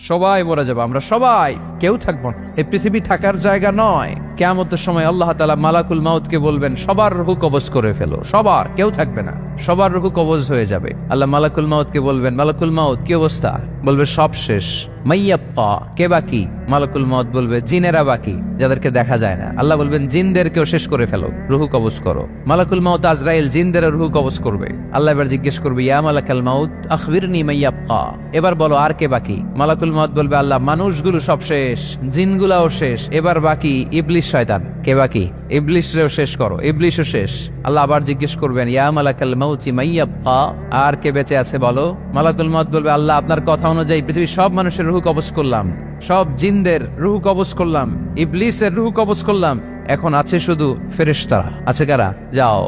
সবাই মরে যাবো, আমরা সবাই, কেউ থাকবো না। এই পৃথিবী থাকার জায়গা নয়। কিয়ামতের সময় আল্লাহ তাআলা মালাকুল মাউতকে বলবেন, সবার রূহ কবজ করে ফেলো, সবার, কেউ থাকবে না, সবার রূহ কবজ হয়ে যাবে। আল্লাহ মালাকুল মাউতকে বলবেন, মালাকুল মাউত কি অবস্থা? বলবে সব শেষ। মাইয়াব্বা, কে বাকি? মালাকুল মাউত বলবে জিনেরা বাকি, যাদেরকে দেখা যায় না। আল্লাহ বলবেন জিনদেরকেও শেষ করে ফেলো, রূহ কবজ করো। মালাকুল মাউত আজরাইল জিনদের রূহ কবজ করবে। আল্লাহ এবার জিজ্ঞেস করবে, ইয়া মালাকাল মাউত আখবিরনি মাইয়াব্বা, এবার বলো আর কে বাকি? মালাকুল মাউত বলবে, আল্লাহ মানুষগুলো সব শেষ, জিনগুলাও শেষ, এবার বাকি ইবলিস শয়তান। কে বাকি? ইবলিসরেও শেষ করো, ইবলিসও শেষ। আল্লাহ আবার জিজ্ঞেস করবেন, ইয়া মালাকাল মাউতি মাইয়াব্বা, আর কে বেঁচে আছে বলো? মালাকুল মাউত বলবে, আল্লাহ আপনার কথা অনুযায়ী পৃথিবীর সব মানুষের রূহ কবজ করলাম, সব জিনদের রূহ কবজ করলাম, ইবলিসের রূহ কবজ করলাম, এখন আছে শুধু ফেরেশতারা। আছে কারা? যাও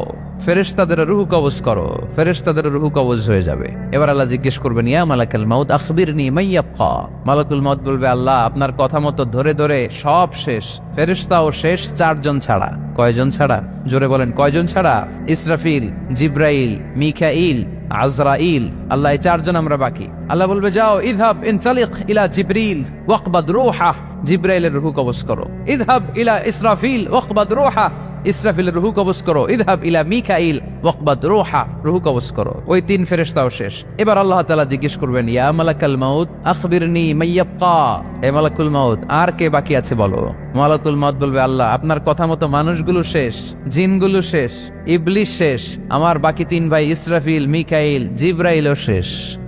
ফেরেশতাদের রূহ কবজ করো। ফেরেশতাদের রূহ কবজ হয়ে যাবে। এবার আল্লাহ জিজ্ঞেস করবেন, ইয়া মালাকাল মাউত আখবিরনি মাইয়াব্বা। মালাকুল মাউত বলবে, আল্লাহ আপনার কথা মতো ধরে ধরে সব শেষ, ফেরেশতাও শেষ, 4 জন ছাড়া। কয়জন ছাড়া? জোরে বলেন, কয়জন ছাড়া? ইসরাফিল, জিব্রাইল, মিকাইল, আজরাইল। আল্লাহ এই 4 জন আমরা বাকি। আল্লাহ বলবে, যাও ইযহাব ইনতালিক ইলা জিবরিল ওয়াকবাদ রূহা, জিব্রাইলের রূহ কবজ করো। ইযহাব ইলা ইসরাফিল ওয়াকবাদ রূহা, ইসরাফিলের রূহ কবজ করো। ইযহাব ইলা মিকাইল ওয়াকবাদ রূহা, রূহ কবজ করো। ওই 3 ফেরেশতাও শেষ। এবার আল্লাহ তাআলা জিজ্ঞেস করবেন, ইয়া মালাকাল মাউত আখবিরনি মাইয়াব্বা, হে মালাকুল মাউত আর কে বাকি আছে বলো? মালাকুল মাউত বলবে, আল্লাহ আপনার কথা মতো মানুষগুলো শেষ, জিনগুলো শেষ, ইবলিস শেষ, আমার বাকি 3 ভাই ইসরাফিল, মিকাইল, জিব্রাইলও শেষ,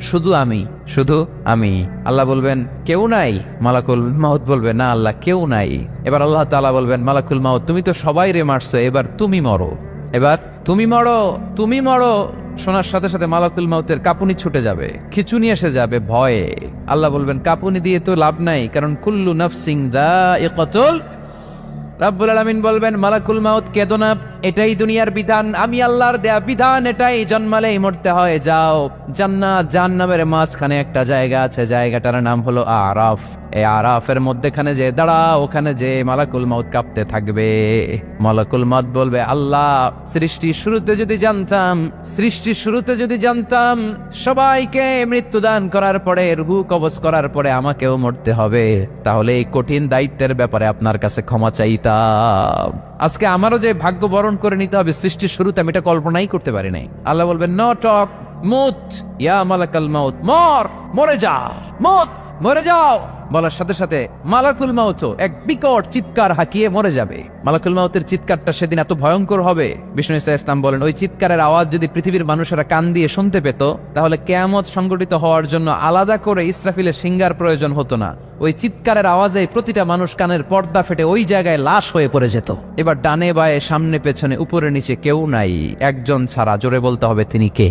শুধু আমি, শুধু আমি। আল্লাহ বলবেন, কেউ নাই? মালাকুল মাউত বলবে, না আল্লাহ কেউ নাই। এবার আল্লাহ তাআলা বলবেন, মালাকুল মাউত তুমি তো সবাই রে মারছো, এবার তুমি মরো, এবার তুমি মরো, তুমি মরো। শোনার সাথে সাথে মালাকুল মাউতের কাঁপুনি ছুটে যাবে, খিচুনি এসে যাবে ভয়ে। আল্লাহ বলবেন, কাঁপুনি দিয়ে তো লাভ নাই, কারণ কুল্লু নাফসিন যায়িকাতুল। রাব্বুল আলামিন বলবেন, মালাকুল মাউত কেঁদো না, এটাই দুনিয়ার বিধান, আমি আল্লাহর দেয়া বিধান, এটাই, জন্মালেই মরতে হয়। যাও জান্নাত জাহান্নামের মাঝখানে একটা জায়গা আছে, জায়গাটার নাম হলো আরাফ। এই আরাফের মধ্যেখানে যে দাঁড়াও, ওখানে যে মালাকুল মাউত কাঁপতে থাকবে। মালাকুল মাউত বলবে, আল্লাহ সৃষ্টির শুরুতে যদি জানতাম, সৃষ্টির শুরুতে যদি জানতাম সবাইকে মৃত্যুদান করার পরে, রূহ কবজ করার পরে আমাকেও মরতে হবে, তাহলে এই কঠিন দায়িত্বের ব্যাপারে আপনার কাছে ক্ষমা চাইতাম। আজকে আমারও যে ভাগ্য বরণ করে নিতে হবে সৃষ্টির শুরুতে, আমি এটা কল্পনাই করতে পারি নাই। আল্লাহ বলবেন, নো টক, মুত ইয়া মালাকাল মাউত, মর, মরে যা, মুত, মরে যাও। বলার সাথে সাথে মালাকুল মাউতও এক বিকট চিৎকার হাঁকিয়ে মরে যাবে। মালাকুল মাউতের চিৎকারটা সেদিন এত ভয়ঙ্কর হবে, বিষ্ণু ঈসা ইসলাম বলেন, ওই চিৎকারের আওয়াজ যদি পৃথিবীর মানুষেরা কান দিয়ে শুনতে পেত, তাহলে কিয়ামত সংগঠিত হওয়ার জন্য আলাদা করে ইসরাফিলের সিঙ্গার প্রয়োজন হতো না। ওই চিৎকারের আওয়াজে প্রতিটা মানুষ কানের পর্দা ফেটে ওই জায়গায় লাশ হয়ে পড়ে যেত। এবার ডানে বায়ে সামনে পেছনে উপরে নিচে কেউ নাই, একজন ছাড়া। জোরে বলতে হবে, তিনি কে?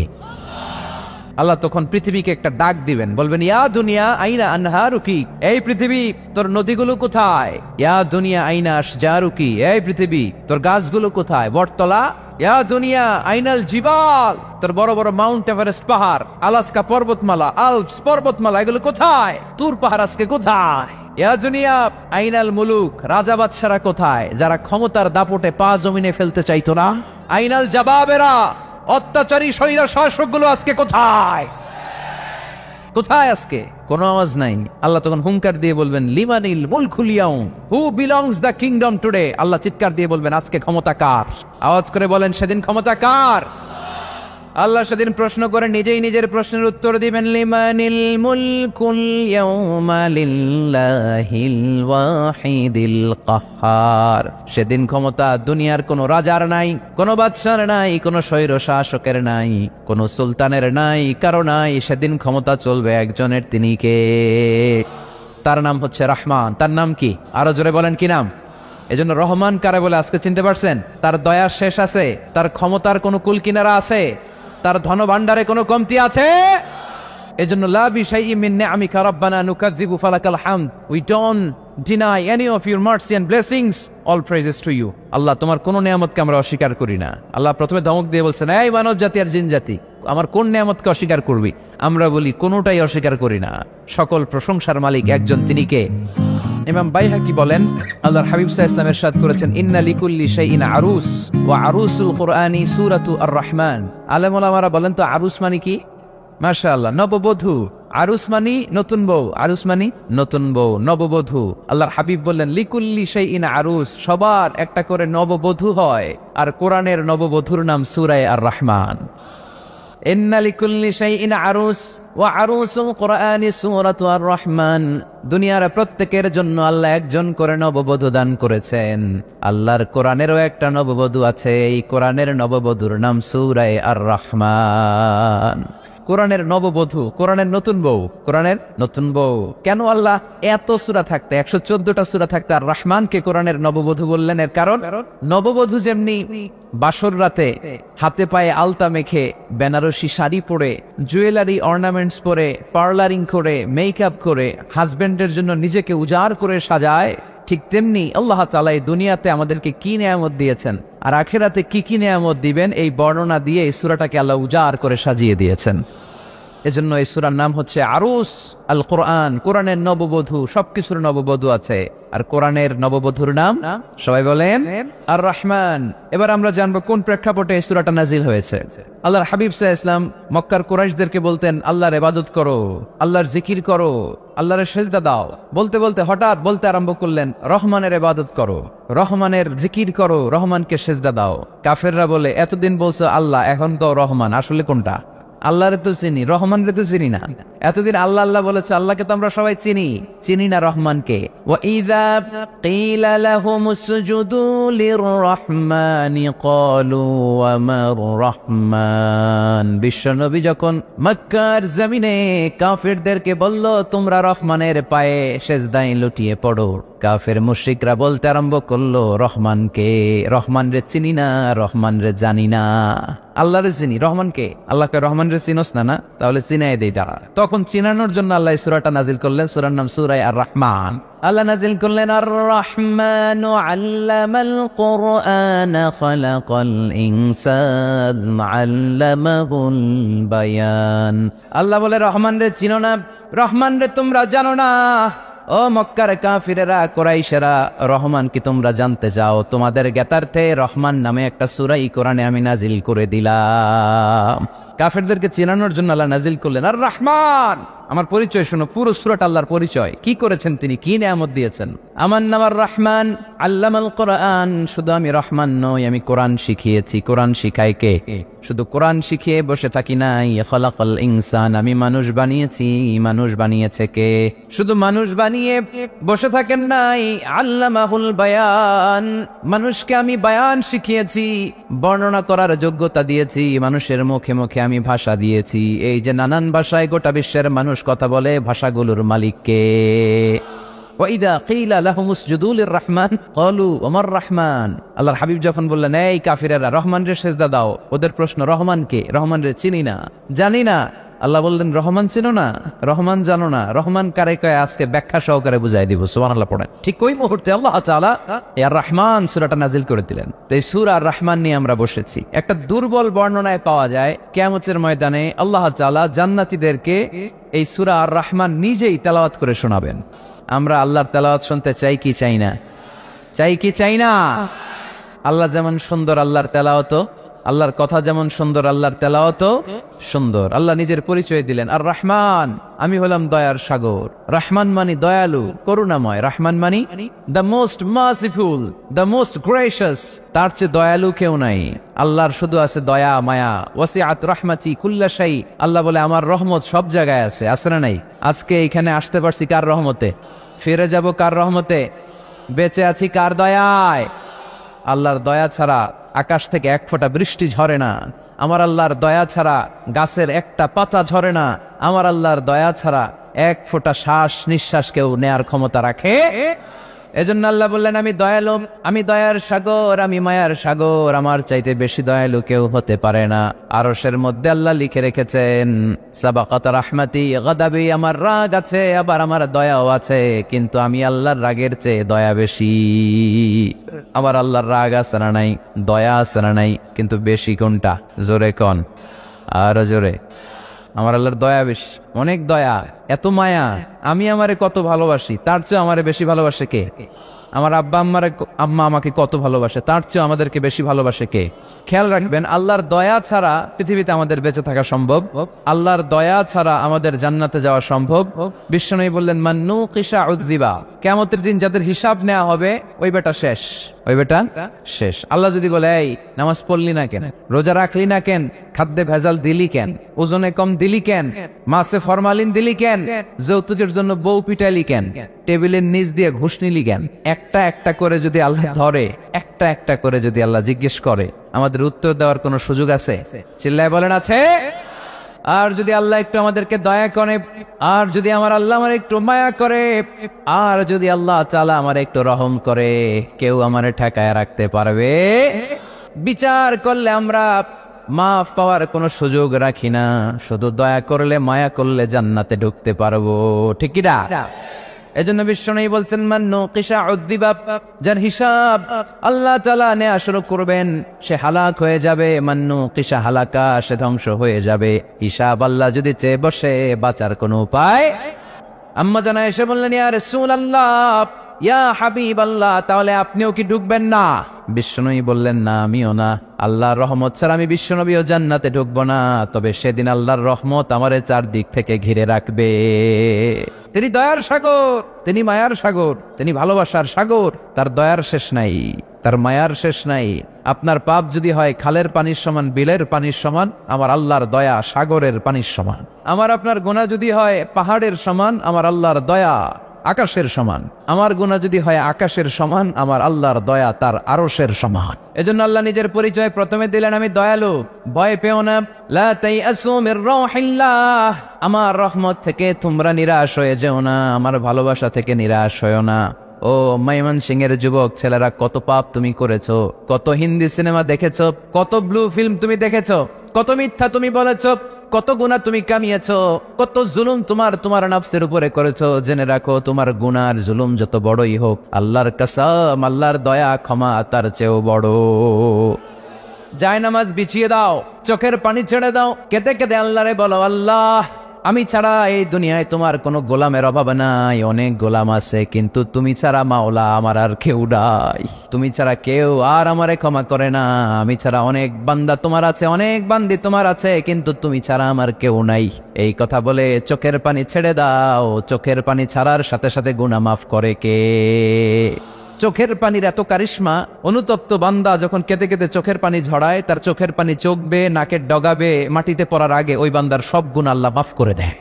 আল্লাহ তখন পৃথিবীকে একটা ডাক দিবেন, বলবেন, ইয়া দুনিয়া আইনা আনহারুকি, এই পৃথিবী তোর নদীগুলো কোথায়? ইয়া দুনিয়া আইনা আশজারুকি, এই পৃথিবী তোর গাছগুলো কোথায়? বটতলা। ইয়া দুনিয়া আইনাল জিবাল, তোর বড় বড় মাউন্ট এভারেস্ট পাহাড়, আলাস্কা পর্বতমালা, আলপস পর্বতমালা, এগুলো কোথায়? তুর পাহাড় আজকে কোথায়? ইয়া দুনিয়া আইনাল মুলুক, রাজা বাদশারা কোথায়, যারা ক্ষমতার দাপটে পা জমিনে ফেলতে চাইতো না? আইনাল জাবাবেরা, অত্যাচারী স্বৈর শাসকগুলো আজকে কোথায়? কোথায় আজকে? কোনো আওয়াজ নাই। আল্লাহ তখন হুঙ্কার দিয়ে বলবেন, লিমানিল মুলকুল ইয়াউম, who belongs the kingdom today. আল্লাহ চিৎকার দিয়ে বলবেন, আজকে ক্ষমতা কার? আওয়াজ করে বলেন, সেদিন ক্ষমতা কার? আল্লাহ সেদিন প্রশ্ন করে নিজেই নিজের প্রশ্নের উত্তর দিবেন, লিমানিল মুলকুল ইয়াউমা লিল্লাহিল ওয়াহিদিল কাহ্হার। সেদিন ক্ষমতা দুনিয়ার কোনো রাজার নাই, কোনো বাদশার নাই, কোনো স্বৈর শাসকের নাই, কোনো সুলতানের নাই, কারো নাই। সেদিন ক্ষমতা চলবে একজনের, তিনি কে? তার নাম হচ্ছে রহমান। তার নাম কি? আরো জোরে বলেন, কি নাম? এজন্য রহমান কারে বলে আজকে চিনতে পারছেন? তার দয়ার শেষ আছে? তার ক্ষমতার কোনো কুল কিনারা আছে? তার ধন ভান্ডারে কোনো কমতি আছে? এজন্য লা বিশাইইন মিন নিআমিকা রাব্বানা নুকাযযিবু ফালাকাল হামদ, we don't deny any of your mercy and blessings, all praises to you. আল্লাহ তোমার কোন নিয়ামতকে আমরা অস্বীকার করি না। আল্লাহ প্রথমে ধমক দিয়ে বলছেন, এই মানব জাতি আর জিন জাতি, আমার কোন নিয়ামতকে অস্বীকার করবি? আমরা বলি কোনোটাই অস্বীকার করি না। সকল প্রশংসার মালিক একজন, তিনি কে? ইমাম বাইহাকি বলেন, আল্লাহর হাবিব সাল্লাল্লাহু আলাইহি ওয়াসাল্লাম ইরশাদ করেছেন, ইন্না লিকুল্লি শাইইন আরুস ওয়া আরুসুল কুরআনি সূরাতু আর রহমান। আলেম ওলামারা বলেন তো আরুস মানে কি? মাশাআল্লাহ, নববধূ। আরুস মানি নতুন বউ, আরুস মানি নতুন বউ, নববধূ। আল্লাহর হাবিব বললেন লিকুল্লি শাইইন আরুস, সবার একটা করে নববধূ হয়। আর কোরআনের নববধূর নাম সূরা আর রহমান। ইন্না লিকুল্লি শাইইন আরুস ওয়া আরুসুল কুরআনি সূরাতু আর রহমান। দুনিয়ার প্রত্যেকের জন্য আল্লাহ একজন করে নববধূ দান করেছেন। আল্লাহর কোরআনেরও একটা নববধূ আছে, এই কোরআনের নববধূর নাম সূরা আর রহমান। কোরআনের নববধূ, কোরআনের নতুন বউ, কোরআনের নতুন বউ। কেন আল্লাহ এত সূরা থাকতে 114টা সূরা থাকতে আর রহমানকে কোরআনের নববধূ বললেন? এর কারণ নববধূ যেমনি বাসর রাতে হাতে পায়ে আলতা মেখে, বেনারসি শাড়ি পরে, জুয়েলারি অর্নামেন্টস পরে, পার্লারিং করে, মেকআপ করে হাজবেন্ডের জন্য নিজেকে উজাড় করে সাজায়, ঠিক তেমনি আল্লাহ তাআলা এই দুনিয়াতে আমাদেরকে কি নেয়ামত দিয়েছেন আর আখিরাতে কি কি নেয়ামত দিবেন, এই বর্ণনা দিয়ে এই সূরাটাকে আল্লাহ উজাড় করে সাজিয়ে দিয়েছেন। এজন্য এই সূরার নাম হচ্ছে আরুস আল কোরআন। কোরআনের নববধূ, সবকিছুর নববধূ আছে। আর কোরআনের নববধূর নাম সবাই বলেন আর রহমান। এবার আমরা জানবো কোন প্রেক্ষাপটে এই সূরাটা নাজিল হয়েছে। আল্লাহর হাবিব সাল্লাল্লাহু আলাইহি ওয়াসাল্লাম মক্কার কুরাইশদেরকে বলতেন আল্লাহর ইবাদত করো, আল্লাহর জিকির করো, আল্লাহর সেজদা দাও। বলতে বলতে হঠাৎ বলতে আরম্ভ করলেন রহমানের ইবাদত করো, রহমানের জিকির করো, রহমানকে সেজদা দাও। কাফেররা বলে এতদিন বলছো আল্লাহ, এখন তো রহমান, আসলে কোনটা? আল্লাহরে তো চিনি, রহমানরে তো চিনি না। এতদিন আল্লাহ আল্লাহ বলেছে, আল্লাহকে তো আমরা সবাই চিনি, চিনি না রহমানকে। ওয়া ইযা কিলা লাহুম উসজুদু লিররহমানি ক্বালু ওয়া মার রহমান। বিশ্বনবী যখন মক্কার জমিনে কাফেরদেরকে বলল তোমরা রহমানের পায়ে সেজদায় লুটিয়ে পড়ো, কাফের মুশরিকরা বলতে আরম্ভ করলো রহমানকে, রহমানরে চিনি না, রহমানরে জানি না। আল্লাহরে চিনি, রহমানকে? আল্লাহকে রহমানরে চিনোস না? না, তাহলে চিনাই দেই তারা। তখন চিনানোর জন্য আল্লাহ এই সূরাটা নাজিল করলেন। সূরার নাম সূরা আর রহমান। আল্লাহ নাজিল করলেন আর রহমানু আল্লামাল কুরআন খালাকাল ইনসান আল্লামাহুল বায়ান। আল্লাহ বলে রহমান রে চিনো না, রহমান রে তোমরা জানো না। ও মক্কার কাফিরেরা, কুরাইশেরা, রহমান কি তোমরা জানতে চাও? তোমাদের জ্ঞাতার্থে রহমান নামে একটা সূরা কোরআনে আমি নাজিল করে দিলাম। কাফেরদেরকে চেনানোর জন্য আল্লাহ নাজিল করলেন আর রহমান। আমার পরিচয় শোনো, পুরো সূরাটা আল্লাহর পরিচয়, কি করেছেন তিনি, কি নিয়ামত দিয়েছেন। আমার নাম আর রহমান আল্লামাল কোরআন। শুধু আমি রহমান নই, আমি কোরআন শিখিয়েছি। কোরআন শিখাই কে? শুধু কোরআন শিখিয়ে বসে থাকি নাই। খালাকাল ইনসান, আমি মানুষ বানিয়েছি। মানুষ বানিয়েছে কে? শুধু মানুষ বানিয়ে বসে থাকেন নাই, আল্লামাহুল বায়ান, মানুষকে আমি বায়ান শিখিয়েছি, বর্ণনা করার যোগ্যতা দিয়েছি। মানুষের মুখে মুখে আমি ভাষা দিয়েছি। এই যে নানান ভাষায় গোটা বিশ্বের মানুষ কথা বলে, ভাষাগুলোর মালিক কে? ওয়াইদা কিলা লাহুম উসজুদু লিররহমান ক্বালু ওয়া মার রহমান। আল্লাহর হাবিব যখন বললেন এই কাফিরেরা রহমানরে সেজদা দাও, ওদের প্রশ্ন রহমান কে? রহমানরে চিনি না, জানি না। আল্লাহ বললেন রহমান চিনো না, রহমান জানো না, রহমান কারে কয় আজকে ব্যাখ্যা সহকারে বুঝাই দিব। সুবহানাল্লাহ পড়েন। ঠিক ওই মুহূর্তে আল্লাহ তাআলা আর রহমান সূরাটা নাজিল করে দিলেন। তো এই সূরা আর রহমান নিয়ে আমরা বসেছি। একটা দুর্বল বর্ণনায় পাওয়া যায় কিয়ামতের ময়দানে আল্লাহ তাআলা জান্নাতীদেরকে এই সূরা আর রহমান নিজেই তেলাওয়াত করে শোনাবেন। আমরা আল্লাহর তেলাওয়াত শুনতে চাই কি চাই না? চাই কি চাই না? আল্লাহ যেমন সুন্দর, আল্লাহর তেলাওয়াত, আল্লাহর কথা যেমন সুন্দর, আল্লাহর তেলাওয়াত সুন্দর। আল্লাহ নিজের পরিচয় দিলেন আর রহমান, আমি হলাম দয়ার সাগর। রহমান মানি দয়ালু, করুণাময়। রহমান মানি the most merciful, the most gracious. তার চেয়ে দয়ালু কেউ নাই। আল্লাহর শুধু আছে দয়া মায়া। ওয়াসিআত রাহমাতি কুল্লা শাই। আল্লাহ বলে আমার রহমত সব জায়গায় আছে। আছে না নাই? আজকে এখানে আসতে পারছি কার রহমতে? ফিরে যাব কার রহমতে? বেঁচে আছি কার দয়ায়? আল্লাহর দয়া ছাড়া আকাশ থেকে এক ফোঁটা বৃষ্টি ঝরে না। আমার আল্লাহর দয়া ছাড়া গাছের একটা পাতা ঝরে না। আমার আল্লাহর দয়া ছাড়া এক ফোঁটা শ্বাস নিঃশ্বাস কেউ নেয়ার ক্ষমতা রাখে? এজন্য আল্লাহ বললেন আমি দয়ালু, আমি দয়ার সাগর, আমি মায়ার সাগর। আমার চাইতে বেশি দয়ালু কেউ হতে পারে না। আরশের মধ্যে আল্লাহ লিখে রেখেছেন সাবাকাত রাহমাতি গাদাবি, আমার রাগ আছে আবার আমার দয়াও আছে, কিন্তু আমি আল্লাহর রাগের চেয়ে দয়া বেশি। আমার আল্লাহর রাগ আছে না নাই? দয়া আছে না নাই? কিন্তু বেশি কোনটা? জোরে কোন, আরো জোরে। আমার আল্লাহর দয়া বেশি, অনেক দয়া, এত মায়া। আমি আমারে কত ভালোবাসি, তার চেয়ে আমারে বেশি ভালোবাসে কে? আমার আম্মা আমাকে কত ভালোবাসে, তার চেয়ে আমাদেরকে বেশি ভালোবাসে কে? খেয়াল রাখবেন, আল্লাহর দয়া ছাড়া পৃথিবীতে আমাদের বেঁচে থাকা সম্ভব, আল্লাহর দয়া ছাড়া আমাদের জান্নাতে যাওয়া সম্ভব। বিশ্বনবী বললেন, মান্নু কিসা উযযিবা, কিয়ামতের দিন যাদের হিসাব নেওয়া হবে ওই বেটা শেষ, ওই বেটা শেষ। আল্লাহ যদি বলে, এই নামাজ পড়লি না কেন, রোজা রাখলি না কেন, খাদ্যে ভেজাল দিলি কেন, ওজনে কম দিলি কেন, মাছে ফরমালিন দিলি কেন, যৌতুকের জন্য বউ পিটাইলি কেন, টেবিলের নিচ দিয়ে ঘুষ নিলি কেন, একটা একটা করে যদি আল্লাহ ধরে, একটা একটা করে যদি আল্লাহ জিজ্ঞেস করে, আমাদের উত্তর দেওয়ার কোনো সুযোগ আছে? চিল্লায় বলেন আছে? আর যদি আল্লাহ একটু আমাদেরকে দয়া করে, আর যদি আমার আল্লাহ আমার একটু মায়া করে, আর যদি আল্লাহ তাআলা আমার একটু রহম করে, কেউ আমারে ঠেকায় রাখতে পারবে? বিচার করলে আমরা মাফ পাওয়ার কোনো সুযোগ রাখি না, শুধু দয়া করলে মায়া করলে জান্নাতে ঢুকতে পারবো, ঠিক কি না? এজন্য বিশ্বনবী বলছেন, মান্নু কিসা উযযিবা, যার হিসাব আল্লাহ তাআলা নেওয়া শুরু করবেন সে হালাক হয়ে যাবে। মান্নু কিসা হালাকা, সে ধ্বংস হয়ে যাবে। হিসাব আল্লাহ যদি চেয়ে বসে, বাঁচার কোনো উপায়। আম্মা জানা এসে বললেন, ইয়া রাসূলুল্লাহ, ইয়া হাবিবাল্লাহ, তাহলে আপনিও কি ঢুকবেন না? বিশ্বনবী বললেন, না, আমিও না। আল্লাহর রহমত ছাড়া আমি বিশ্বনবীও জান্নাতে ঢুকবো না, তবে সেদিন আল্লাহর রহমত আমারে চারদিক থেকে ঘিরে রাখবে। তিনি দয়ার সাগর, তিনি মায়ার সাগর, তিনি ভালোবাসার সাগর। তার দয়ার শেষ নাই, তার মায়ার শেষ নাই। আপনার পাপ যদি হয় খালের পানির সমান, বিলের পানির সমান, আমার আল্লাহর দয়া সাগরের পানির সমান। আমার আপনার গুনাহ যদি হয় পাহাড়ের সমান, আমার আল্লাহর দয়া আকাশের সমান। আমার গুনাহ যদি হয় আকাশের সমান, আমার আল্লাহর দয়া তার আরশের সমান। এজন্য আল্লাহ নিজের পরিচয় প্রথমে দিলেন, আমি দয়ালু, ভয় পেও না। লা তাইআসু মির রাহিল্লাহ, আমার রহমত থেকে তোমরা নিরাশ হয়ে যেও না, আমার ভালোবাসা থেকে নিরাশ হয়েও না। ও ময়মনসিংহের যুবক ছেলেরা, কত পাপ তুমি করেছো, কত হিন্দি সিনেমা দেখেছো, কত ব্লু ফিল্ম তুমি দেখেছো, কত মিথ্যা তুমি বলেছো, কত গুনাহ তুমি কামিয়েছো, কত জুলুম তোমার নফসের উপরে করেছো। জেনে রাখো, তোমার গুনার জুলুম যত বড়ই হোক, আল্লাহর কসম, আল্লাহর দয়া ক্ষমা তার চেয়েও বড়। জায়নামাজ বিছিয়ে দাও, চোখের পানি ছেড়ে দাও, কেঁদে কেঁদে আল্লাহরে বলো, আল্লাহ, আমি ছাড়া এই দুনিয়ায় তোমার কোনো গোলামের অভাব নাই, অনেক গোলাম আছে, কিন্তু তুমি ছাড়া মাওলা আমার আর কেউ নাই। তুমি ছাড়া কেউ আর আমারে ক্ষমা করে না। আমি ছাড়া অনেক বান্দা তোমার আছে, অনেক বান্দি তোমার আছে, কিন্তু তুমি ছাড়া আমার কেউ নাই। এই কথা বলে চোখের পানি ছেড়ে দাও। চোখের পানি ছাড়ার সাথে সাথে গুনাহ মাফ করে কে? চোখের পানির এত কারিশমা, অনুতপ্ত বান্দা যখন কেঁদে কেঁদে চোখের পানি ঝরায়, তার চোখের পানি চোখবে, নাকের ডগাবে, মাটিতে পড়ার আগে ওই বান্দার সব গুনাহ আল্লাহ মাফ করে দেয়।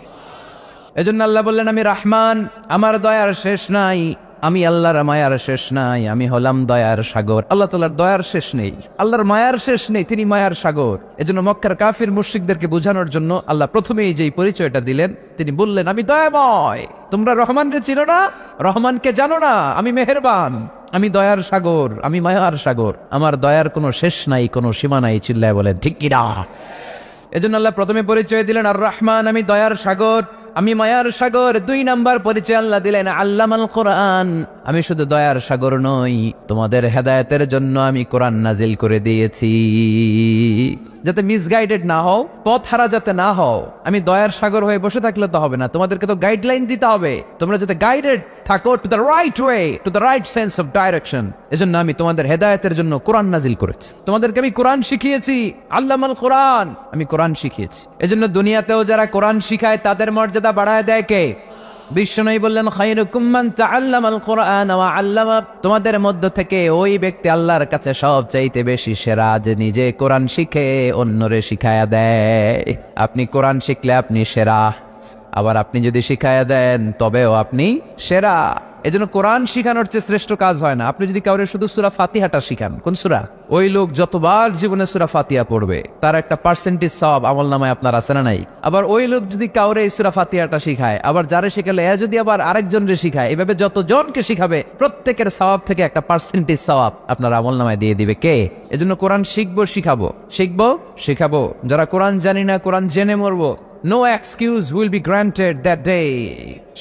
এজন্য আল্লাহ বললেন, আমি রহমান, আমার দয়ার শেষ নাই। আমি আল্লাহর মায়ার শেষ নাই, আমি হলাম দয়ার সাগর। আল্লাহ তাআলার দয়ার শেষ নেই, আল্লাহর মায়ার শেষ নেই, তিনি মায়ার সাগর। এজন্য মক্কার কাফির মুশরিকদেরকে বোঝানোর জন্য আল্লাহ প্রথমেই যেই পরিচয়টা দিলেন, তিনি বললেন, আমি দয়াময়। তোমরা রহমানকে চিনো না, রহমানকে জানো না, আমি মেহেরবান, আমি দয়ার সাগর, আমি মায়ার সাগর। আমার দয়ার কোনো শেষ নাই, কোনো সীমা নাই। চিল্লায় বলেন ঠিক কি না? এজন্য আল্লাহ প্রথমে পরিচয় দিলেন আর রহমান, আমি দয়ার সাগর, আমি মায়ার সাগর। 2 নাম্বার পরিচয় আল্লাহ দিলেন আল্লামাল কোরআন, আমি শুধু দয়ার সাগর নই, তোমাদের হেদায়েতের জন্য আমি কোরআন নাজিল করে দিয়েছি, যাতে মিসগাইডেড না হও, পথ হারা যাতে না হও। আমি দয়ার সাগর হয়ে বসে থাকলে তো হবে না, তোমাদেরকে তো গাইডলাইন দিতে হবে, তোমরা যাতে গাইডেড থাকো to the right way, to the right sense of direction. এজন্য আমি তোমাদের হেদায়েতের জন্য কোরআন নাজিল করেছি, তোমাদেরকে আমি কোরআন শিখিয়েছি। আল্লামাল কোরআন, আমি কোরআন শিখিয়েছি। এজন্য দুনিয়াতেও যারা কোরআন শিখায় তাদের মর্যাদা বাড়ায় দেয় কে? বিশ্বনবী বললেন, খায়রুকুম মান তাআল্লামাল কোরআন ওয়া আল্লামা, তোমাদের মধ্য থেকে ওই ব্যক্তি আল্লাহর কাছে সবচাইতে বেশি সেরা, যে নিজে কোরআন শিখে অন্যরে শিখায়া দেয়। আপনি কোরআন শিখলে আপনি সেরা, আবার আপনি যদি শিখায়া দেন তবেও আপনি সেরা। এজন্য কোরআন শিখানোর চেয়ে শ্রেষ্ঠ কাজ হয় না। আপনি যদি কাউরে শুধু সূরা ফাতিহাটা শিখান, কোন সূরা, ওই লোক যতবার জীবনে সূরা ফাতিহা পড়বে তার একটা পার্সেন্টেজ সওয়াব আমলনামায় আপনার আছে না নাই? আবার ওই লোক যদি কাউরে এই সূরা ফাতিহাটা শিখায়, আবার যারে শিখালে এ যদি আবার আরেকজনরে শিখায়, এভাবে যতজনকে শিখাবে প্রত্যেকের সওয়াব থেকে একটা পার্সেন্টেজ সওয়াব আপনার আমলনামায় দিয়ে দিবে কে? এজন্য কোরআন শিখবো, শিখাবো, শিখবো, শিখাবো। যারা কোরআন জানি না, কোরআন জেনে মরবো, no excuse will be granted that day.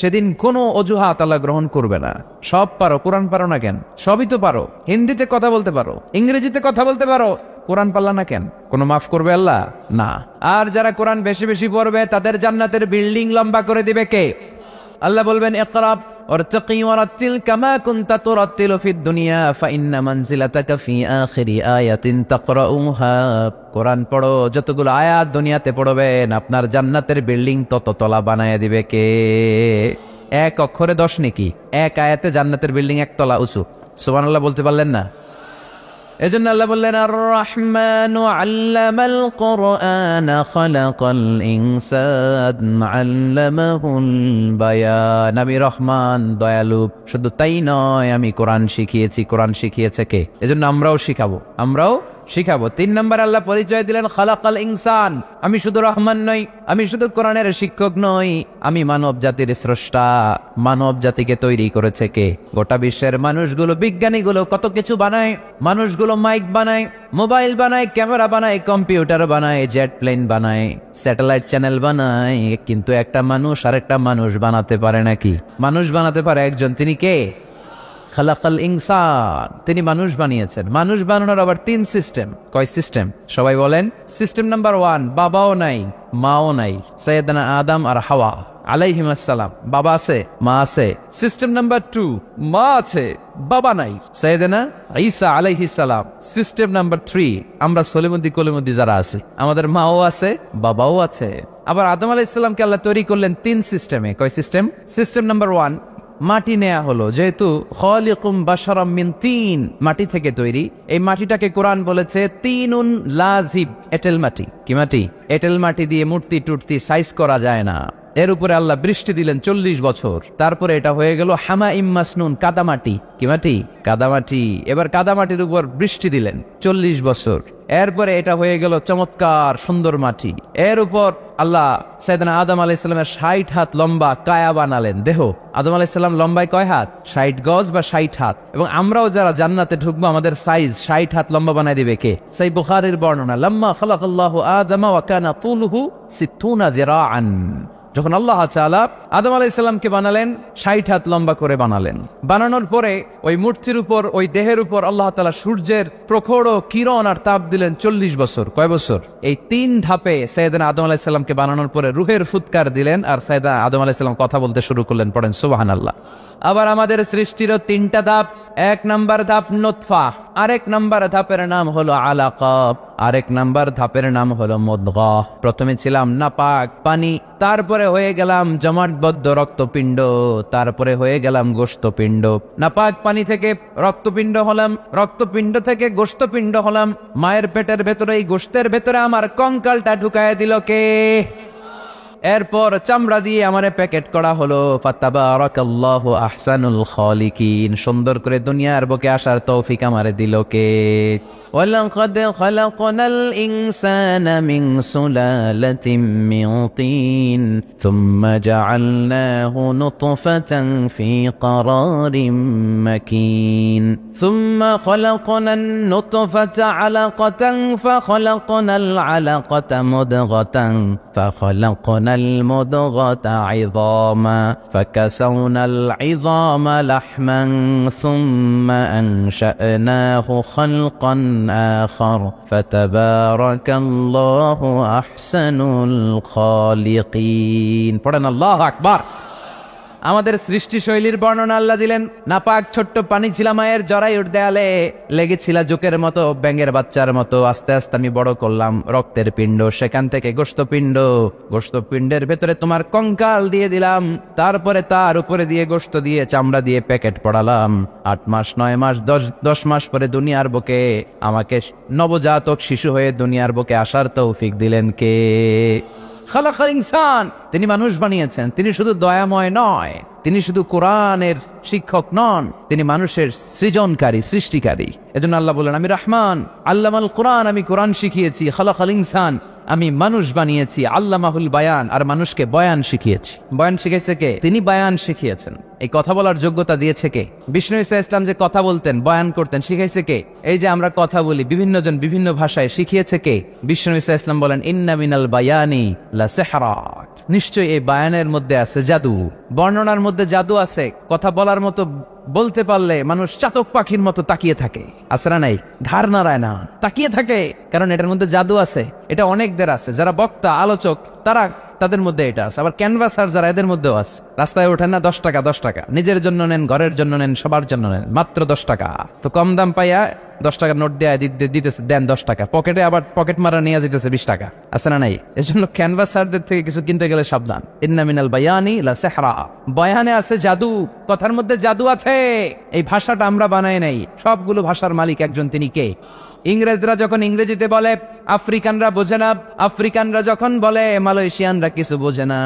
সেদিন কোনো অজুহাত আল্লাহ গ্রহণ করবে না। সব পারো, কোরআন পারো না কেন? সবই তো পারো, হিন্দিতে কথা বলতে পারো, ইংরেজিতে কথা বলতে পারো, কোরআন পারলা না কেন? কোনো মাফ করবে আল্লাহ? না। আর যারা কোরআন বেশি বেশি পড়বে তাদের জান্নাতের বিল্ডিং লম্বা করে দিবে কে? আল্লাহ বলবেন, ইকরা ওয়ারতাকি ওয়ারাত্তিল কামা কুনতা তুরাত্তিলু ফিদ দুনিয়া ফাইন্না মানজিলাতাকা ফি আখিরি আয়াতিন তাকরাউহা। কোরআন পড়ো, যতগুলো আয়াত দুনিয়াতে পড়বেন আপনার জান্নাতের বিল্ডিং তত তলা বানায় দিবে কে? এক অক্ষরে 10 নেকি, এক আয়াতে জান্নাতের বিল্ডিং একতলা উঁচু। সুবহানাল্লাহ বলতে পারলেন না? এজন্য আল্লাহ বললেন আর রহমানু আল্লামাল কুরআন খালাকাল ইনসান আল্লামাহুল বায়ান। আমি রহমান, দয়ালু। শুধু তাই নয়, আমি কোরআন শিখিয়েছি। কোরআন শিখিয়েছে কে? এজন্য আমরাও শিখাবো, আমরাও শিখাবো। 3 নম্বর আল্লাহ পরিচয় দিলেন খালাকাল ইনসান। আমি শুধু রহমান নই, আমি শুধু কোরআনের শিক্ষক নই, আমি মানব জাতির স্রষ্টা। মানব জাতিকে তৈরি করেছে কে? গোটা বিশ্বের মানুষগুলো, বিজ্ঞানীগুলো কত কিছু বানায়। মানুষগুলো মাইক বানায়, মোবাইল বানায়, ক্যামেরা বানায়, কম্পিউটার বানায়, জেট প্লেন বানায়, স্যাটেলাইট চ্যানেল বানায়, কিন্তু একটা মানুষ আরেকটা মানুষ বানাতে পারে নাকি? মানুষ বানাতে পারে একজন, তিনি কে? খালাকাল ইনসান, তিনি মানুষ বানিয়েছেন। মানুষ বানানোর আবার 3 সিস্টেম। কয় সিস্টেম? সবাই বলেন। সিস্টেম নাম্বার 1, বাবাও নাই মাও নাই। সাইয়েদনা আদম আর হাওয়া আলাইহিম আসসালাম, বাবা আছে মা আছে। সিস্টেম নাম্বার 2, মা আছে বাবা নাই, সাইয়েদনা ঈসা আলাইহিস সালাম। সিস্টেম নাম্বার 3, আমরা সলিমুদ্দি কলিমুদ্দি যারা আছে, আমাদের মাও আছে বাবাও আছে। আবার আদম আলাইহিস সালামকে আল্লাহ তৈরি করলেন 3 সিস্টেমে। কয় সিস্টেম? সিস্টেম নাম্বার 1, মাটি নেয়া হলো, যেহেতু খালিকুম বাশারাম মিন তিন, মাটি থেকে তৈরি। এই মাটিটাকে কোরআন বলেছে তিনুন লাজিব, এঁটেল মাটি। কি মাটি? এঁটেল মাটি দিয়ে মূর্তি টুর্তি সাইজ করা যায় না। এর উপরে আল্লাহ বৃষ্টি দিলেন 40 বছর, তারপরে এটা হয়ে গেল হামাইম মাসনুন, কাদামাটি। কি মাটি? কাদামাটি। এবার কাদামাটির উপর বৃষ্টি দিলেন 40 বছর, এরপরে এটা হয়ে গেল চমৎকার সুন্দর মাটি। এর উপর আল্লাহ সাইয়েদনা আদম আলাইহিস সালামের 60 হাত লম্বা কায়া বানালেন, দেহ। আদম আলাইহিস সালাম লম্বায় কয় হাত? 60 গজ বা 60 হাত। এবং আমরাও যারা জান্নাতে ঢুকবো আমাদের সাইজ 60 হাত লম্বা বানায় দিবে কে? সেই বুখারীর বর্ণনা, লাম্মা খালাকাল্লাহু আদম ওয়া কানা তুলুহু 60 যিরাআন। যখন আল্লাহ তাআলা আদম আলাইহিস সালামকে বানালেন, 60 হাত লম্বা করে বানালেন। বানানোর পরে ওই মূর্তির উপর, ওই দেহের উপর আল্লাহ তাআলা সূর্যের প্রখর কিরণ আর তাপ দিলেন 40 বছর। কয় বছর? এই 3 ধাপে সাইয়েদনা আদম আলাইহিস সালামকে বানানোর পরে রূহের ফুৎকার দিলেন, আর সাইয়েদনা আদম আলাইহিস সালাম কথা বলতে শুরু করলেন। পড়েন সুবহানাল্লাহ। আবার আমাদের সৃষ্টিরও 3টা ধাপ। 1 নাম্বার ধাপ নতফা, আরেক নাম্বার ধাপের নাম হলো আলাকা, আরেক নাম্বার ধাপের নাম হলো মুদগা। প্রথমে ছিলাম নাপাক পানি, তারপরে হয়ে গেলাম জমাটবদ্ধ রক্তপিণ্ড, তারপরে হয়ে গেলাম গোশতপিণ্ড। নাপাক পানি থেকে রক্তপিণ্ড হলাম, রক্তপিণ্ড থেকে গোশতপিণ্ড হলাম। মায়ের পেটের ভেতরে, এই গোশতের ভেতরে আমার কঙ্কালটা ঢুকায় দিল কে? এরপর চামড়া দিয়ে আমারে প্যাকেট করা হলো। ফাতাবারাকাল্লাহু আহসানুল খালিকিন, সুন্দর করে দুনিয়ার বুকে আসার তৌফিক আমারে দিল কে? ওয়ালাকাদ খালাকনাল ইনসানা মিন সুলালাতিন মিন তিন থুম্মা জাআলনাহু নুতফাতান ফি ক্বারারিন মাকিন থুম্মা খালাকনান নুতফাতা আলাকাতান ফাখালাকনাল আলাকাতা মুদগাতান ফাখালাকনাল মুদগাতা ইযামা ফাকাসাওনাল ইযামা লাহমান সুম্মা আনশা'নাহু খালকান آخر فتبارك الله أحسن الخالقين। পড়েন আল্লাহু আকবার। আমাদের সৃষ্টি শৈলীর বর্ণনা আল্লাহ দিলেন। নাপাক ছোট্ট পানি ছিলাম মায়ের জরায়ুর দেয়ালে, লেগেছিল জোকের মতো, ব্যাঙের বাচ্চার মতো। আস্তে আস্তে আমি বড় করলাম রক্তের পিণ্ড, সেখান থেকে গোশতপিণ্ড, গোশতপিণ্ডের ভেতরে তোমার কঙ্কাল দিয়ে দিলাম, তারপরে তার উপরে দিয়ে গোশত দিয়ে চামড়া দিয়ে প্যাকেট পড়ালাম। 8 মাস 9 মাস 10 মাস পরে দুনিয়ার বুকে আমাকে নবজাতক শিশু হয়ে দুনিয়ার বুকে আসার তৌফিক দিলেন কে? খালাকাল ইনসান, তিনি মানুষ বানিয়েছেন। তিনি শুধু দয়াময় নয়, তিনি শুধু কোরআনের শিক্ষক নন, তিনি মানুষের সৃজনকারী, সৃষ্টিকারী। এজন্য আল্লাহ বলেন, আমি রহমান আল্লামাল কোরআন, আমি কোরআন শিখিয়েছি। খালাকাল ইনসান, আমি মানুষ বানিয়েছি। আল্লামাহুল বায়ান, আর মানুষকে বয়ান শিখিয়েছি। বয়ান শিখেছে কে? তিনি বয়ান শিখিয়েছেন। এই কথা বলার যোগ্যতা দিয়েছে কে? বিষ্ণু ঈসা ইসলাম যে কথা বলতেন, বয়ান করতেন, শিখাইছে কে? এই যে আমরা কথা বলি বিভিন্ন জন বিভিন্ন ভাষায়, শিখিয়েছে কে? বিষ্ণু ঈসা ইসলাম বলেন, ইন্না মিনাল বায়ানি লা সিহরা, নিশ্চয়ই এই বায়ানের মধ্যে আছে জাদু, বর্ণনার মধ্যে জাদু আছে। কথা বলার মতো, বলতে পারলে মানুষ চাতক পাখির মতো তাকিয়ে থাকে, আছে না নাই? ঘাড় নাড়ায় না, তাকিয়ে থাকে, কারণ এটার মধ্যে জাদু আছে। এটা অনেকদের আছে, যারা বক্তা আলোচক, তারা তাদের মধ্যে এটা আছে, আবার ক্যানভাসার যারা এদের মধ্যেও আছে। রাস্তায় ওঠেন না 10 টাকা 10 টাকা, নিজের জন্য নেন, ঘরের জন্য নেন, সবার জন্য নেন, মাত্র 10 টাকা। তো কম দাম পাইয়া 10 টাকার নোট দেয়া দিতেছে, দেন 10 টাকা, পকেটে আবার পকেট মারা নিয়ে যেতেছে 20 টাকা, আছে না নাই? এজন্য ক্যানভাসারদের থেকে কিছু কিনতে গেলে সাবধান। ইন্না মিনাল বায়ানি লা সিহরা, বয়ানে আছে জাদু, কথার মধ্যে জাদু আছে। এই ভাষাটা আমরা বানাই নাই, সবগুলো ভাষার মালিক একজন, তিনি কে? ইংরেজরা যখন ইংরেজিতে বলে আফ্রিকানরা বোঝে না, আফ্রিকানরা যখন বলে মালয়েশিয়ানরা কিছু বোঝে না,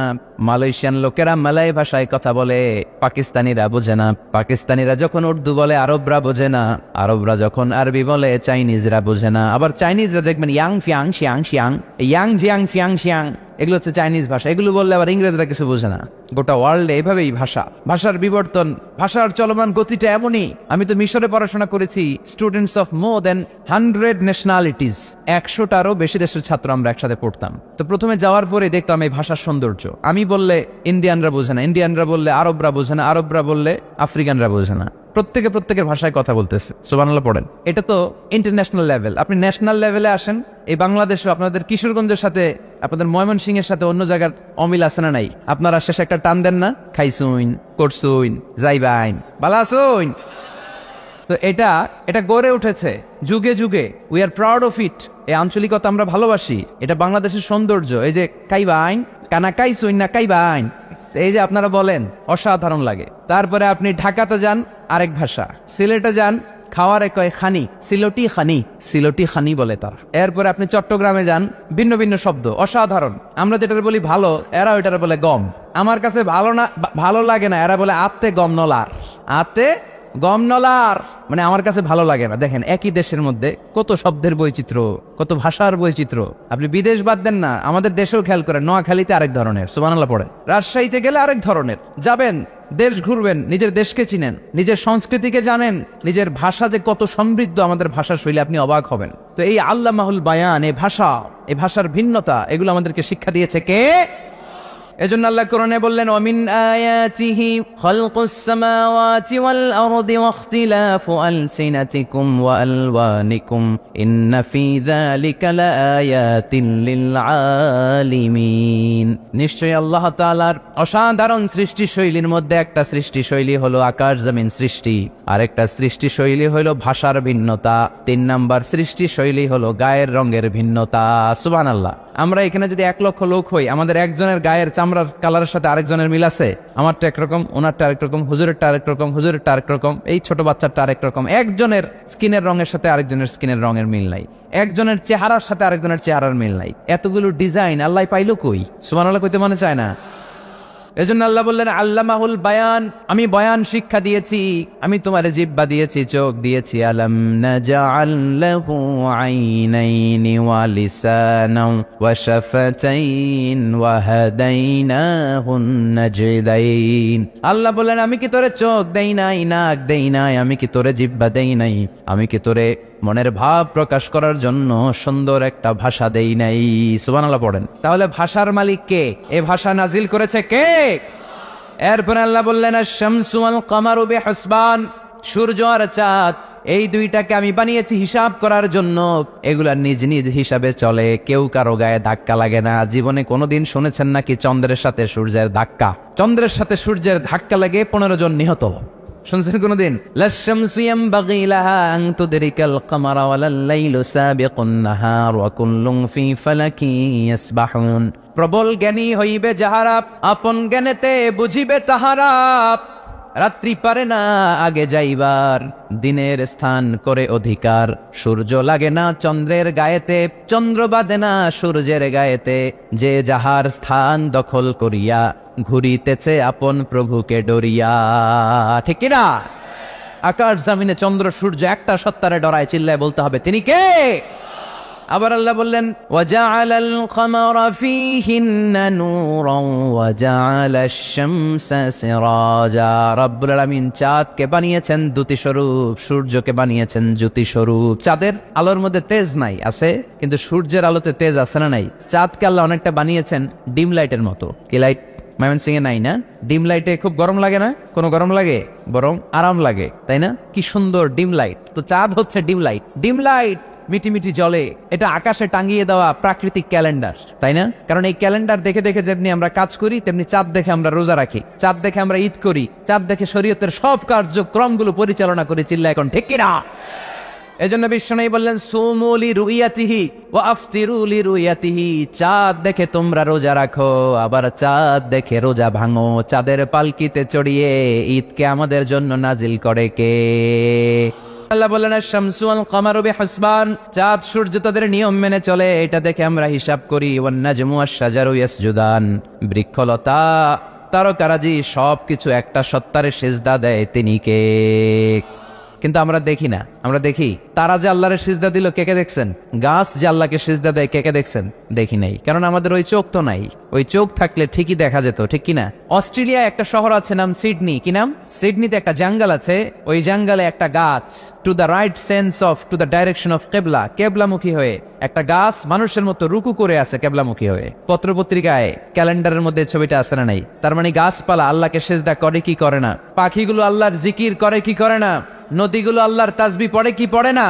মালয়েশিয়ান লোকেরা মালয় ভাষায় কথা বলে, পাকিস্তানিরা বোঝে না, পাকিস্তানিরা যখন উর্দু বলে আরবরা বোঝে না, আরবরা যখন আরবি বলে চাইনিজরা বোঝে না, আবার চাইনিজরা দেখবেন ইয়াং ফিয়াং শিয়াং শিয়াং, ইয়াং জিয়াং ফিয়াং শিয়াং, এগুলো হচ্ছে চাইনিজ ভাষা। এগুলো বললে আবার ইংরেজরা কিছু বোঝে না। গোটা ওয়ার্ল্ডে এভাবেই ভাষার বিবর্তন, ভাষার চলমান গতিটা এমনই। আমি তো মিশরে পড়াশোনা করেছি, students of more than 100 nationalities, 100টারও বেশি দেশের ছাত্র আমরা একসাথে পড়তাম। তো প্রথমে যাওয়ার পরে দেখতাম এই ভাষার সৌন্দর্য। আমি বললে ইন্ডিয়ানরা বোঝে না, ইন্ডিয়ানরা বললে আরবরা বোঝে না, আরবরা বললে আফ্রিকানরা বোঝে না, প্রত্যেকের ভাষায় কথা বলতেছে। সুবহানাল্লাহ পড়েন। এটা তো ইন্টারন্যাশনাল লেভেল। আপনি ন্যাশনাল লেভেলে আসেন, এই বাংলাদেশে আপনাদের কিশোরগঞ্জের সাথে, আপনাদের ময়মনসিংহ এর সাথে অন্য জায়গার অমিল আছে না নাই? আপনারা শেষে একটা টান দেন না, খাইছুইন, করছুইন, যাইবাইন, বালা আসুইন। তো এটা গড়ে উঠেছে যুগে যুগে। We are proud of it. এই আঞ্চলিকতা আমরা ভালোবাসি, এটা বাংলাদেশের সৌন্দর্য। এই যে কাইবাইন, কানা কাইছুইন না কাইবাইন, এই যে আপনারা বলেন, অসাধারণ লাগে। তারপরে আপনি ঢাকাতে যান, আরেক ভাষা। সিলেটে যান, খাওয়ারে কয় খানি, সিলোটি খানি বলে তার। এরপরে আপনি চট্টগ্রামে যান, ভিন্ন ভিন্ন শব্দ, অসাধারণ। আমরা যেটা বলি ভালো, এরা ওইটারে বলে গম। আমার কাছে ভালো লাগে না, এরা বলে আত্তে গম নলার, আত্তে গম নলার, মানে আমার কাছে ভালো লাগে না। দেখেন, একই দেশের মধ্যে কত শব্দের বৈচিত্র্য, কত ভাষার বৈচিত্র্য। আপনি বিদেশ বাদ দেন না, আমাদের দেশেও খেয়াল করেন। নোয়াখালীতে আরেক ধরনের, সুবহানাল্লাহ পড়েন। রাজশাহীতে গেলে আরেক ধরনের। যাবেন, দেশ ঘুরবেন, নিজের দেশকে চিনেন, নিজের সংস্কৃতিকে জানেন, নিজের ভাষা যে কত সমৃদ্ধ, আমাদের ভাষা শৈলী, আপনি অবাক হবেন। তো এই আল্লামাহুল বায়ান, এই ভাষার ভিন্নতা, এগুলো আমাদেরকে শিক্ষা দিয়েছে কে? এজন্য আল্লাহ কোরআনে বললেন, ওয়ামিন আয়াতিহি খালকুস সামাওয়াতি ওয়াল আরদি ওয়াখতিলাফু আলসিনাতিকুম ওয়া আলওয়ানিকুম ইন্না ফি যালিকা লাআয়াতিন লিল আলিমিন। নিশ্চয়ই আল্লাহ তাআলার অসাধারণ সৃষ্টি শৈলীর মধ্যে একটা সৃষ্টি শৈলী হলো আকাশ জমিন সৃষ্টি, আরেকটা সৃষ্টি শৈলী হলো ভাষার ভিন্নতা, 3 নাম্বার সৃষ্টি শৈলী হলো গায়ের রঙের ভিন্নতা। সুবহানাল্লাহ। আমরা এখানে যদি 1 লক্ষ লোক হই, আমাদের একজনের গায়ের চামড়ার কালারের সাথে আরেকজনের মিল আছে? আমারটা একরকম, ওনারটা আরেক রকম, হুজুরেরটা আরেক রকম, হুজুরেরটা আরেক রকম, এই ছোট বাচ্চারটা আরেক রকম। একজনের স্কিনের রঙের সাথে আরেকজনের স্কিনের রঙের মিল নাই, একজনের চেহারার সাথে আরেকজনের চেহারার মিল নাই। এতগুলো ডিজাইন আল্লাহ পাইলো কই? সুবহানাল্লাহ কইতে মনে চায় না? এজন্য আল্লাহ বললেন, আল্লামাহুল বায়ান, আমি বয়ান শিক্ষা দিয়েছি, আমি তোমার জিহ্বা দিয়েছি, চোখ দিয়েছি। আলাম নাজআল লাহু আইনাইনি ওয়া লিসানাও ওয়া শাফাতাইন ওয়া হাদাইনাহুন নাজদাইন। আল্লাহ বললেন, আমি কি তোরে চোখ দেই নাই, নাক দেই নাই, আমি কি তোরে জিহ্বা দেই নাই, আমি কি তোরে মনের ভাব প্রকাশ করার জন্য সুন্দর একটা ভাষা দেই নাই? সুবহানাল্লাহ পড়েন। তাহলে ভাষার মালিক কে? এ ভাষা নাজিল করেছে কে? এরপর আল্লাহ বললেন, আশ-শামসু ওয়াল কামারু বিহুসবান, সূর্য আর চাঁদ, এই দুইটাকে আমি বানিয়েছি হিসাব করার জন্য। এগুলা নিজ নিজ হিসাবে চলে, কেউ কারো গায়ে ধাক্কা লাগে না। জীবনে কোনোদিন শুনেছেন নাকি চন্দ্রের সাথে সূর্যের ধাক্কা? চন্দ্রের সাথে সূর্যের ধাক্কা লাগে 15 জন নিহত। শুনছেন কোনদিন? লাশ-শামসু ইয়ানবাগি লাহা আন তুদরিকাল কামারা ওয়ালাল লাইলু সাবিকুন নাহার ওয়া কুল্লুন ফি ফালাকিন ইয়াসবাহুন। প্রবল জ্ঞানী হইবে যাহারা, আপন জ্ঞানেতে বুঝিবে তাহারা। রাত্রি পারে না আগে যাইবার, দিনের স্থান করে অধিকার। সূর্য লাগে না চন্দ্রের গায়েতে, চন্দ্র বাঁধে না সূর্যের গায়েতে। যে যাহার স্থান দখল করিয়া, ঘুরিতেছে আপন প্রভুকে ডরিয়া। ঠিক কিনা? আকাশ জমিনে চন্দ্র সূর্য একটা সত্তারে ডরায়, চিল্লায় বলতে হবে, তিনি কে? আবার আল্লাহ বললেন, ওয়াজাআলাল কামারা ফীহিন্না নূরান ওয়াজাআলাশ শামসা সিরাজা। রব্বুল আলামিন চাঁদকে বানিয়েছেন দ্যুতি স্বরূপ, সূর্যকে বানিয়েছেন জ্যোতি স্বরূপ। চাঁদের আলোর মধ্যে তেজ নাই, আছে, কিন্তু সূর্যের আলোতে তেজ আছে না নাই? চাঁদকে আল্লাহ অনেকটা বানিয়েছেন ডিম লাইটের মতো। কি লাইট ময়মনসিংহে নাই না? ডিম লাইটে খুব গরম লাগে না? কোনো গরম লাগে? বরং আরাম লাগে, তাই না? কি সুন্দর ডিম লাইট। তো চাঁদ হচ্ছে ডিম লাইট। ডিম লাইট মিটি মিটি জলে, এটা আকাশে টাঙিয়ে দেওয়া প্রাকৃতিক ক্যালেন্ডার, তাই না? কারণ এই ক্যালেন্ডার দেখে দেখে যেমনি আমরা কাজ করি, তেমনি চাঁদ দেখে আমরা রোজা রাখি, চাঁদ দেখে আমরা ঈদ করি, চাঁদ দেখে শরীয়তের সব কার্যক্রমগুলো পরিচালনা করি। চিল্লা এখন ঠিক কিনা? এজন্য বিশ্বনবী বললেন সুমু লিরুইয়াতিহি ওয়া আফতিরু লিরুইয়াতিহি, চাঁদ দেখে তোমরা রোজা রাখো, আবার চাঁদ দেখে রোজা ভাঙো। চাঁদের পালকিতে চড়িয়ে ঈদকে আমাদের জন্য নাজিল করে কে? আল্লাহ বললেন আশ-শামসু ওয়াল কামারু বিহিসবান, চাঁদ সূর্য তাদের নিয়ম মেনে চলে, এটা দেখে আমরা হিসাব করি। ওয়ান নাজমু ওয়াশ-শাজারু ইয়াসজুদান, বৃক্ষলতা তারকারাজি সবকিছু একটা সত্তারে সিজদা দেয়, তিনি কে? কিন্তু আমরা দেখি না। আমরা দেখি তারা যে আল্লাহরে সিজদা দিল, কে কে দেখছেন? গাছ যে আল্লাহকে সিজদা দেয়, কে কে দেখছেন? দেখি নাই, কারণ আমাদের ওই চোখ তো নাই। ওই চোখ থাকলে ঠিকই দেখা যেত, ঠিক কিনা? অস্ট্রেলিয়া একটা শহর আছে নাম সিডনি, কি নাম? সিডনিতে একটা জঙ্গল আছে, ওই জঙ্গলে একটা গাছ to the right sense of to the direction of কেবলা, কেবলামুখী হয়ে একটা গাছ মানুষের মতো রুকু করে আছে কেবলামুখী হয়ে। পত্রপত্রিকায় ক্যালেন্ডারের মধ্যে ছবিটা আছে না নাই? তার মানে গাছপালা আল্লাহকে সিজদা করে কি করে না? পাখিগুলো আল্লাহর জিকির করে কি করে না? নদীগুলো আল্লাহর তাসবিহ পড়ে কি পড়ে না?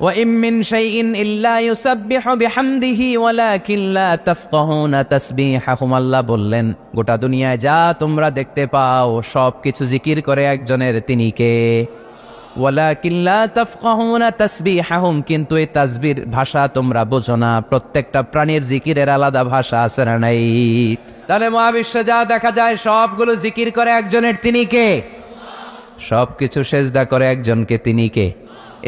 ওয়া ইম মিন শাইইন ইল্লা ইউসাব্বিহু বিহামদিহি ওয়ালাকিন লা তাফকাহুনা তাসবিহাহুম, আল্লাহ বললেন গোটা দুনিয়ায় যা তোমরা দেখতে পাও সবকিছু জিকির করে একজনের, তিনি কে? ওয়ালাকিন লা তাফকাহুনা তাসবিহাহুম, কিন্তু এই তাসবির ভাষা তোমরা বোঝো না। প্রত্যেকটা প্রাণীর জিকিরের আলাদা ভাষা আছে না নাই? তাহলে মহাবিশ্বে যা দেখা যায় সবগুলো জিকির করে একজনের, তিনি কে? সবকিছু সেজদা করে একজনকে, তিনি কে?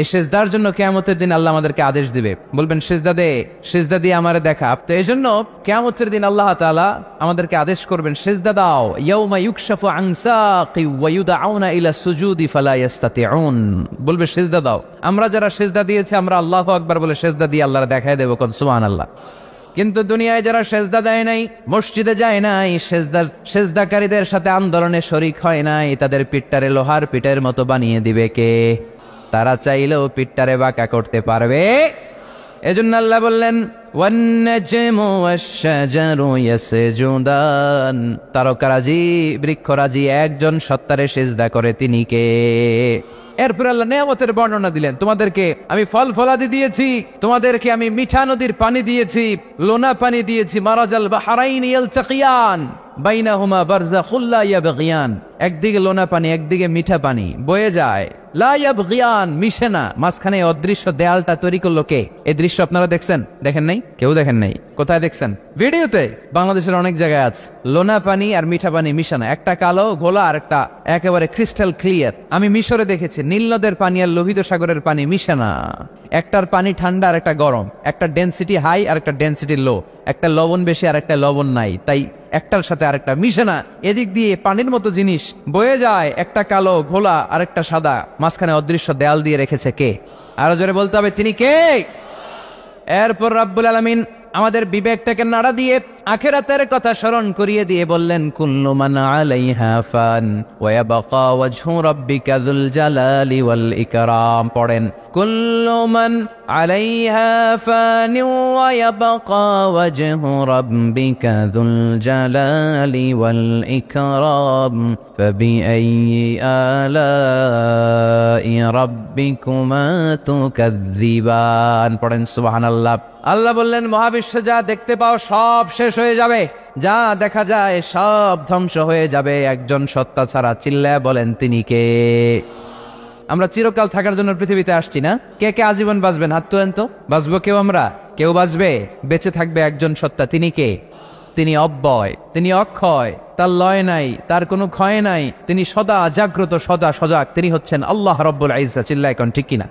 এই সেজদার জন্য কিয়ামতের দিন আল্লাহ আমাদেরকে আদেশ দিবে, বলবেন সেজদা দে, সেজদা দিয়ে আমারে দেখা। তো এই জন্য কিয়ামতের দিন আল্লাহ তাআলা আমাদেরকে আদেশ করবেন সেজদা দাও। ইয়াউমা ইউকশাফু আন সাকি ওয়া ইউদআউনা ইলা সুজুদি ফালা ইস্তাতিউন, বলবে সেজদা দাও। আমরা যারা সেজদা দিয়েছি আমরা আল্লাহু আকবার বলে সেজদা দিয়ে আল্লাহর দেখায় দেব, কোন সুবহানাল্লাহ। কিন্তু দুনিয়ায় যারা সেজদা দেয় নাই, মসজিদে যায় নাই, সেজদাকারীদের সাথে আন্দোলনে শরিক হয় নাই, তাদের পিঠটারে লোহার পিঠের মতো বানিয়ে দিবে কে? তারা চাইলেও পিঠটারে বাঁকা করতে পারবে? এজন্য আল্লাহ বললেন ওয়ান নাজমু ওয়াশ-শাজারু ইয়াসজুদান, তারকারাজি বৃক্ষরাজি একজন সত্তারে সিজদা করে, তিনি কে? এরপর আল্লাহ নেয়ামতের বর্ণনা দিলেন, তোমাদেরকে আমি ফল ফলাদি দিয়েছি, তোমাদেরকে আমি মিঠা নদীর পানি দিয়েছি, লোনা পানি দিয়েছি। মারাজাল বাহরাইন ইয়ালতাকিয়ান বাইনাহুমা বারযাখুল লা ইয়াবগিয়ান, একদিকে লোনা পানি একদিকে মিঠা পানি বয়ে যায়, লা ইয়াবগিয়ান মিশে না, মাঝখানে অদৃশ্য দেয়ালটা তৈরি করলো কে? এই দৃশ্য আপনারা দেখছেন? দেখেন নাই? কেউ দেখেন নাই? কোথায় দেখছেন? ভিডিওতে। বাংলাদেশের অনেক জায়গায় আছে লোনা পানি আর মিঠা পানি মিশানো, একটা কালো ঘোলা আর একটা একেবারে ক্রিস্টাল ক্লিয়ার। আমি মিশরে দেখেছি নীল নদের পানি আর লোহিত সাগরের পানি মিশে না, একটার পানি ঠান্ডা আর একটা গরম, একটা ডেনসিটি হাই আর একটা ডেনসিটি লো, একটা লবণ বেশি আর একটা লবণ নাই, তাই একটার সাথে আরেকটা মিশে না। এদিক দিয়ে পানির মতো জিনিস বয়ে যায়, একটা কালো ঘোলা আর একটা সাদা, মাঝখানে অদৃশ্য দেয়াল দিয়ে রেখেছে কে? আরো জোরে বলতে হবে, তিনি কে? এরপর রাব্বুল আলামিন আমাদের বিবেকটাকে নাড়া দিয়ে আখিরাতের কথা স্মরণ করিয়ে দিয়ে বললেন কুল্লু মান আলাইহা ফান ওয়া ইয়াবকা ওয়াজহু রাব্বিকা যুল জালালি ওয়াল ইকরাম। পড়েন কুল্লু মান আলাইহা ফান ওয়া ইয়াবকা ওয়াজহু রাব্বিকা যুল জালালি ওয়াল ইকরাম ফাবিআইয়ি আলাই রাব্বিকুমা তুকাযযিবান। পড়েন সুবহানাল্লাহ। আল্লাহ বললেন মহাবিশ্বে যা দেখতে পাও সব শেষ হয়ে যাবে, যা দেখা যায় সব ধ্বংস হয়ে যাবে একজন সত্তা ছাড়া। চিল্লায় বলেন তিনি কে? আমরা চিরকাল থাকার জন্য পৃথিবীতে আসছি না? কে কে আজীবন বাঁচবেন? হাত তোলেন তো। বাঁচবো কেউ? আমরা কেউ বাঁচবে? বেঁচে থাকবে একজন সত্তা, তিনি কে? তিনি অব্যয়, তিনি অক্ষয়, তার লয় নাই, তার কোনো ক্ষয় নাই, তিনি সদা জাগ্রত, সদা সজাগ, তিনি হচ্ছেন আল্লাহ রব্বুল ইজ্জত। চিল্লায় কোন ঠিক কিনা?